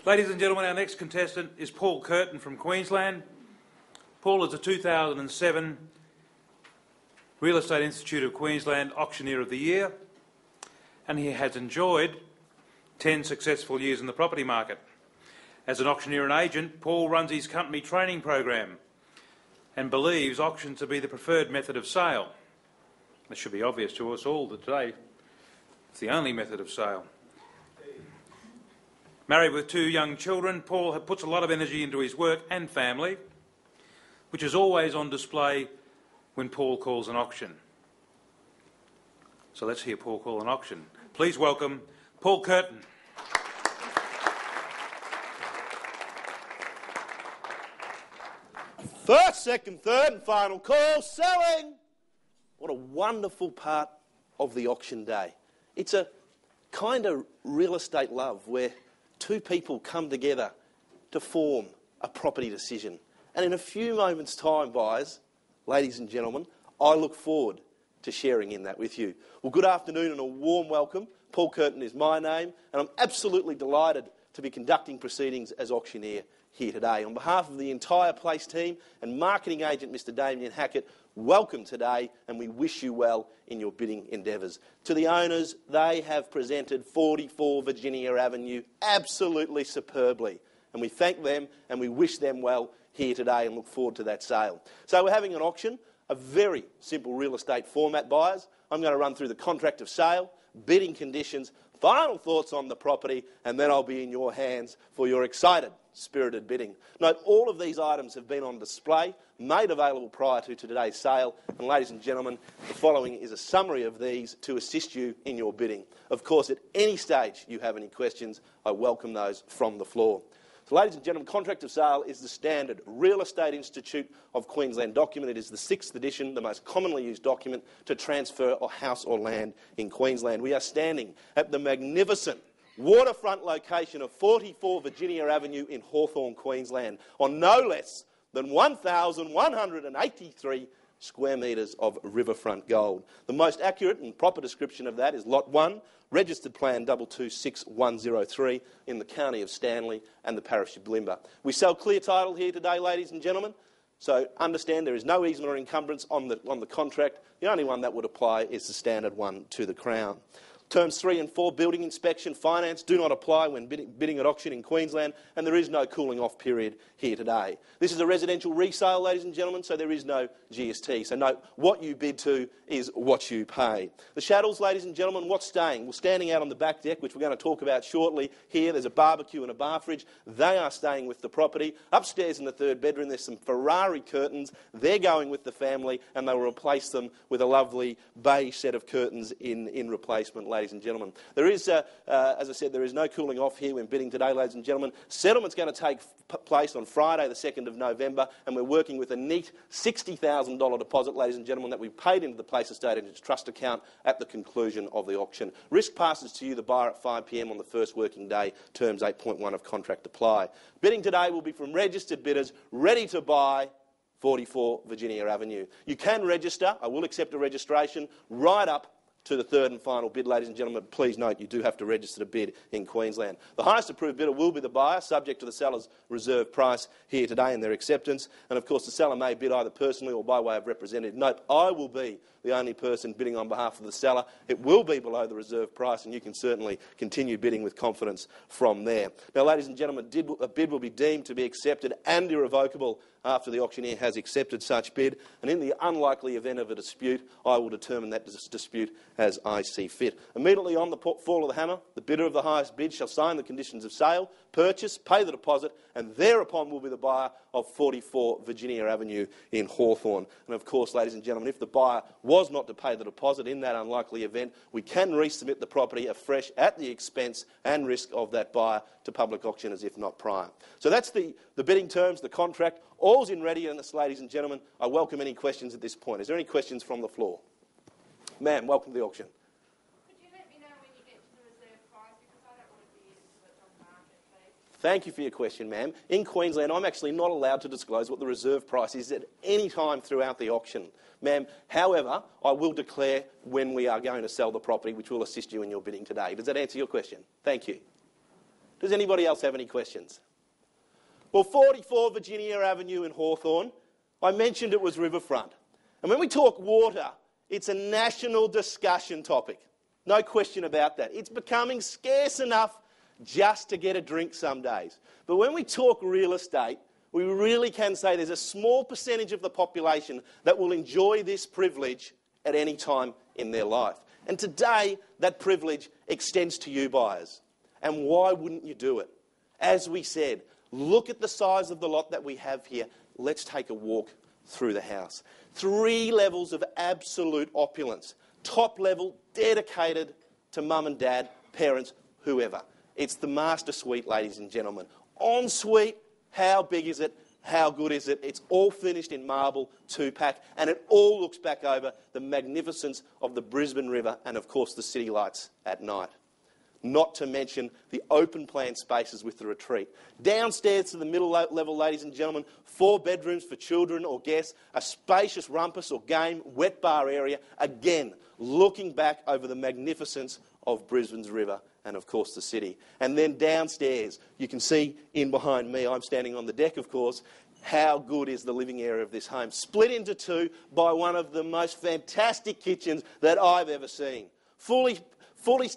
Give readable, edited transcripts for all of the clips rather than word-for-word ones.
Ladies and gentlemen, our next contestant is Paul Curtin from Queensland. Paul is a 2007 Real Estate Institute of Queensland Auctioneer of the Year, and he has enjoyed 10 successful years in the property market. As an auctioneer and agent, Paul runs his company training program and believes auctions to be the preferred method of sale. This should be obvious to us all that today it's the only method of sale. Married with 2 young children, Paul puts a lot of energy into his work and family, which is always on display when Paul calls an auction. So let's hear Paul call an auction. Please welcome Paul Curtin. First, second, third and final call, selling! What a wonderful part of the auction day. It's a kind of real estate love where 2 people come together to form a property decision. And in a few moments' time, buyers, ladies and gentlemen, I look forward to sharing in that with you. Well, good afternoon and a warm welcome. Paul Curtin is my name, and I'm absolutely delighted to be conducting proceedings as auctioneer here today. On behalf of the entire Place team and marketing agent Mr Damien Hackett, welcome today, and we wish you well in your bidding endeavours. To the owners, they have presented 44 Virginia Avenue absolutely superbly, and we thank them and we wish them well here today and look forward to that sale. So we're having an auction, a very simple real estate format, buyers. I'm going to run through the contract of sale, bidding conditions, final thoughts on the property, and then I'll be in your hands for your excited, spirited bidding. Note, all of these items have been on display, made available prior to today's sale, and ladies and gentlemen, the following is a summary of these to assist you in your bidding. Of course, at any stage you have any questions, I welcome those from the floor. So, ladies and gentlemen, contract of sale is the standard Real Estate Institute of Queensland document. It is the 6th edition, the most commonly used document to transfer a house or land in Queensland. We are standing at the magnificent waterfront location of 44 Virginia Avenue in Hawthorn, Queensland, on no less than 1,183 square metres of riverfront gold. The most accurate and proper description of that is Lot 1, Registered Plan 226103 in the County of Stanley and the Parish of Blimba. We sell clear title here today, ladies and gentlemen, so understand there is no easement or encumbrance on the contract. The only one that would apply is the standard one to the Crown. Terms 3 and 4, building inspection, finance, do not apply when bidding at auction in Queensland, and there is no cooling off period here today. This is a residential resale, ladies and gentlemen, so there is no GST. So note, what you bid to is what you pay. The chattels, ladies and gentlemen, what's staying? Well, standing out on the back deck, which we're going to talk about shortly here, there's a barbecue and a bar fridge. They are staying with the property. Upstairs in the 3rd bedroom, there's some Ferrari curtains. They're going with the family, and they will replace them with a lovely beige set of curtains in replacement, ladies and gentlemen. There is, as I said, there is no cooling off here when bidding today, ladies and gentlemen. Settlement's going to take place on Friday, the 2nd of November, and we're working with a neat $60,000 deposit, ladies and gentlemen, that we paid into the Place Estate Agents Trust account at the conclusion of the auction. Risk passes to you, the buyer, at 5 p.m. on the first working day. Terms 8.1 of contract apply. Bidding today will be from registered bidders ready to buy 44 Virginia Avenue. You can register. I will accept a registration right up to the 3rd and final bid, ladies and gentlemen. Please note, you do have to register to bid in Queensland. The highest approved bidder will be the buyer, subject to the seller's reserve price here today and their acceptance. And of course, the seller may bid either personally or by way of representative. Note, I will be the only person bidding on behalf of the seller. It will be below the reserve price, and you can certainly continue bidding with confidence from there. Now, ladies and gentlemen, a bid will be deemed to be accepted and irrevocable after the auctioneer has accepted such bid, and in the unlikely event of a dispute, I will determine that dispute as I see fit. Immediately on the fall of the hammer, the bidder of the highest bid shall sign the conditions of sale, purchase, pay the deposit, and thereupon will be the buyer of 44 Virginia Avenue in Hawthorn. And of course, ladies and gentlemen, if the buyer was not to pay the deposit in that unlikely event, we can resubmit the property afresh at the expense and risk of that buyer to public auction as if not prior. So that's the bidding terms, the contract. All's in readiness, ladies and gentlemen. I welcome any questions at this point. Is there any questions from the floor? Ma'am, welcome to the auction. Could you let me know when you get to the reserve price, because I don't want to be into it on the market, please? Thank you for your question, ma'am. In Queensland, I'm actually not allowed to disclose what the reserve price is at any time throughout the auction. Ma'am, however, I will declare when we are going to sell the property, which will assist you in your bidding today. Does that answer your question? Thank you. Does anybody else have any questions? Well, 44 Virginia Avenue in Hawthorn, I mentioned it was riverfront. And when we talk water, it's a national discussion topic. No question about that. It's becoming scarce enough just to get a drink some days. But when we talk real estate, we really can say there's a small percentage of the population that will enjoy this privilege at any time in their life. And today, that privilege extends to you buyers. And why wouldn't you do it? As we said, look at the size of the lot that we have here. Let's take a walk through the house. 3 levels of absolute opulence. Top level, dedicated to mum and dad, parents, whoever. It's the master suite, ladies and gentlemen. En suite, how big is it? How good is it? It's all finished in marble, 2-pack, and it all looks back over the magnificence of the Brisbane River and, of course, the city lights at night. Not to mention the open plan spaces with the retreat. Downstairs to the middle level, ladies and gentlemen, 4 bedrooms for children or guests, a spacious rumpus or game, wet bar area, again, looking back over the magnificence of Brisbane's river and, of course, the city. And then downstairs, you can see in behind me, I'm standing on the deck, of course, how good is the living area of this home. Split into 2 by one of the most fantastic kitchens that I've ever seen. Fully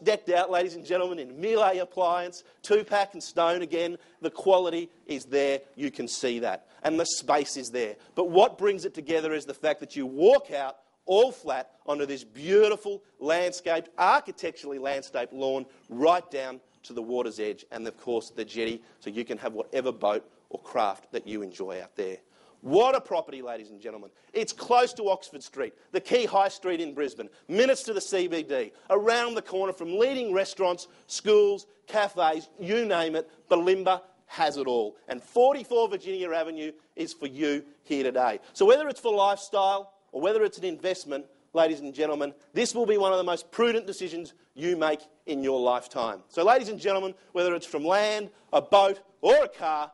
decked out, ladies and gentlemen, in Miele appliance, 2-pack and stone again. The quality is there. You can see that. And the space is there. But what brings it together is the fact that you walk out all flat onto this beautiful landscaped, architecturally landscaped lawn right down to the water's edge and, of course, the jetty, so you can have whatever boat or craft that you enjoy out there. What a property, ladies and gentlemen. It's close to Oxford Street, the key high street in Brisbane, minutes to the CBD, around the corner from leading restaurants, schools, cafes, you name it, Bulimba has it all. And 44 Virginia Avenue is for you here today. So whether it's for lifestyle or whether it's an investment, ladies and gentlemen, this will be one of the most prudent decisions you make in your lifetime. So ladies and gentlemen, whether it's from land, a boat or a car,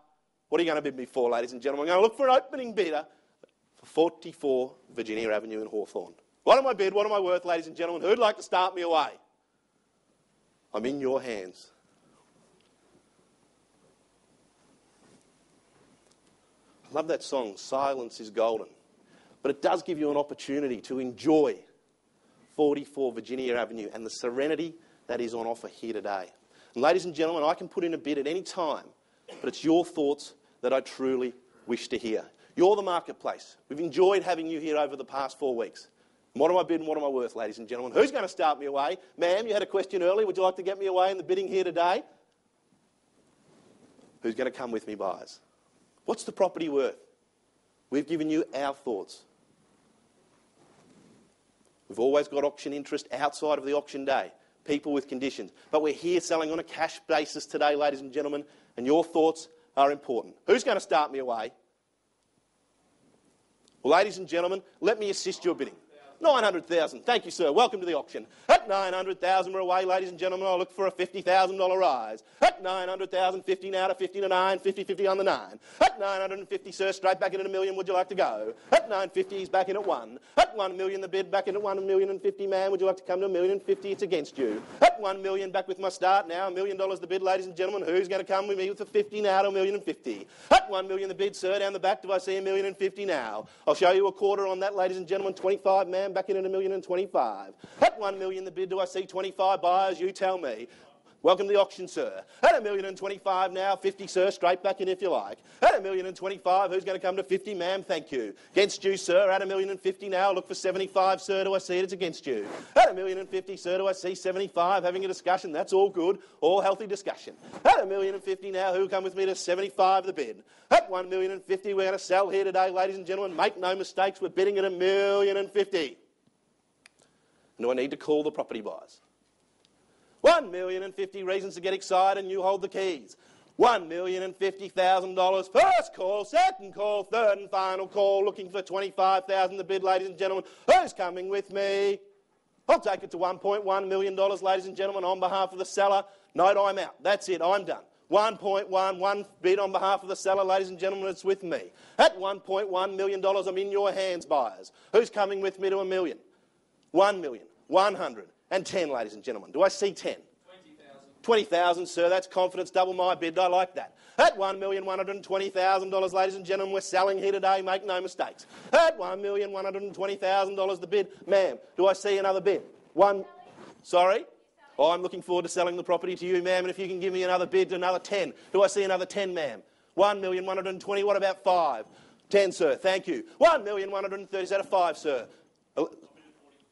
what are you going to bid me for, ladies and gentlemen? I'm going to look for an opening bidder for 44 Virginia Avenue in Hawthorn. What am I bid? What am I worth, ladies and gentlemen? Who'd like to start me away? I'm in your hands. I love that song, Silence is Golden. But it does give you an opportunity to enjoy 44 Virginia Avenue and the serenity that is on offer here today. And ladies and gentlemen, I can put in a bid at any time, but it's your thoughts that I truly wish to hear. You're the marketplace. We've enjoyed having you here over the past 4 weeks. What am I bidding? What am I worth, ladies and gentlemen? Who's going to start me away? Ma'am, you had a question earlier. Would you like to get me away in the bidding here today? Who's going to come with me, buyers? What's the property worth? We've given you our thoughts. We've always got auction interest outside of the auction day, people with conditions. But we're here selling on a cash basis today, ladies and gentlemen, and your thoughts are important. Who's going to start me away? Well, ladies and gentlemen, let me assist your bidding. 900,000. Thank you, sir. Welcome to the auction. At 900,000, we're away, ladies and gentlemen. I'll look for a $50,000 rise. At 900,000, 50 now to 50 to 9, 50 on the 9. At 950, sir, straight back in at $1 million. Would you like to go? At 950, he's back in at 1. At 1 million, the bid back in at 1 million and 50, man. Would you like to come to $1 million and 50? It's against you. At 1 million, back with my start now. $1 million the bid, ladies and gentlemen. Who's going to come with me with the 50 now to $1 million and 50? At 1 million, the bid, sir, down the back. Do I see $1 million and 50 now? I'll show you a quarter on that, ladies and gentlemen. 25, man, back in at $1 million and 25. At 1 million, the bid. Do I see 25 buyers? You tell me. Welcome to the auction, sir. At $1 million and 25 now, 50, sir, straight back in if you like. At $1 million and 25, who's going to come to 50, ma'am? Thank you. Against you, sir. At $1 million and 50 now, look for 75, sir. Do I see it? It's against you. At $1 million and 50, sir. Do I see 75? Having a discussion. That's all good. All healthy discussion. At $1 million and 50 now, who come with me to 75 the bid? At $1 million and 50, we're going to sell here today, ladies and gentlemen. Make no mistakes. We're bidding at $1 million and 50. Do I need to call the property buyers? 1 million and 50 reasons to get excited, and you hold the keys. $1,050,000. First call, second call, third and final call. Looking for 25,000 the bid, ladies and gentlemen. Who's coming with me? I'll take it to $1.1 million, ladies and gentlemen, on behalf of the seller. Note I'm out. That's it. I'm done. 1.1, one bid on behalf of the seller, ladies and gentlemen. It's with me. At $1.1 million, I'm in your hands, buyers. Who's coming with me to $1 million? 1,110,000, ladies and gentlemen. Do I see 10? 20,000. 20,000, sir. That's confidence. Double my bid. I like that. At $1,120,000, ladies and gentlemen, we're selling here today. Make no mistakes. At $1,120,000 the bid. Ma'am, do I see another bid? One. Sorry? Oh, I'm looking forward to selling the property to you, ma'am, and if you can give me another bid, another 10. Do I see another 10, ma'am? 1,120,000. What about 5? 10, sir. Thank you. 1,130,000. Is that a 5, sir?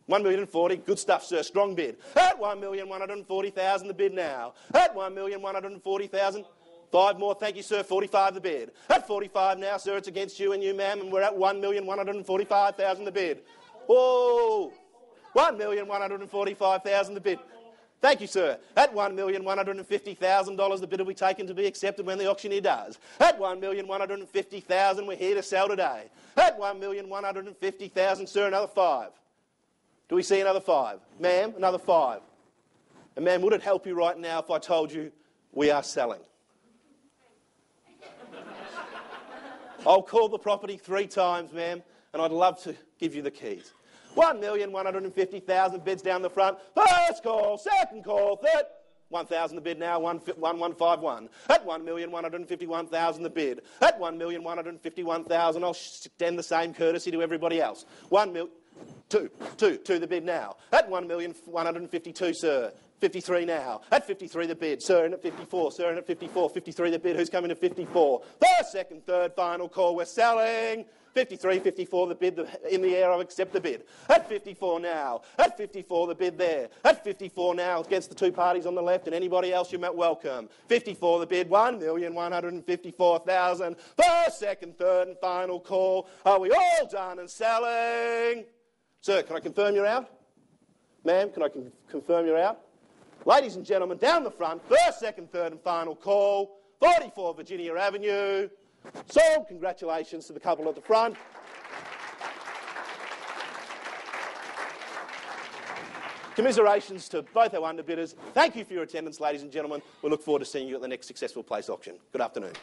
1,040,000. Good stuff, sir. Strong bid. At 1,140,000 the bid now. At 1,140,000. 5 more. Thank you, sir. 45 the bid. At 45 now, sir, it's against you and you, ma'am, and we're at 1,145,000 the bid. Whoa! 1,145,000 the bid. Thank you, sir. At $1,150,000 the bid will be taken to be accepted when the auctioneer does. At $1,150,000 we're here to sell today. At $1,150,000, sir, another 5. Do we see another 5? Ma'am, another 5. And ma'am, would it help you right now if I told you we are selling? I'll call the property 3 times, ma'am, and I'd love to give you the keys. 1,150,000 bids down the front. First call, second call, third. 1,000 the bid now, 1,151. At 1,151,000 the bid. At 1,151,000, I'll extend the same courtesy to everybody else. 2 the bid now. At 1,152,000, sir. 53 now. At 53 the bid. Sir, and at 54. Sir, and at 54. 53 the bid. Who's coming to 54? First, second, third, final call. We're selling. 53, 54 the bid. In the air, I'll accept the bid. At 54 now. At 54 the bid there. At 54 now against the 2 parties on the left and anybody else you're welcome. 54 the bid. 1,154,000. First, second, third and final call. Are we all done and selling? Sir, can I confirm you're out? Ma'am, can I confirm you're out? Ladies and gentlemen, down the front, first, second, third and final call, 44 Virginia Avenue. Sold. Congratulations to the couple at the front. Commiserations to both our underbidders. Thank you for your attendance, ladies and gentlemen. We look forward to seeing you at the next successful place auction. Good afternoon.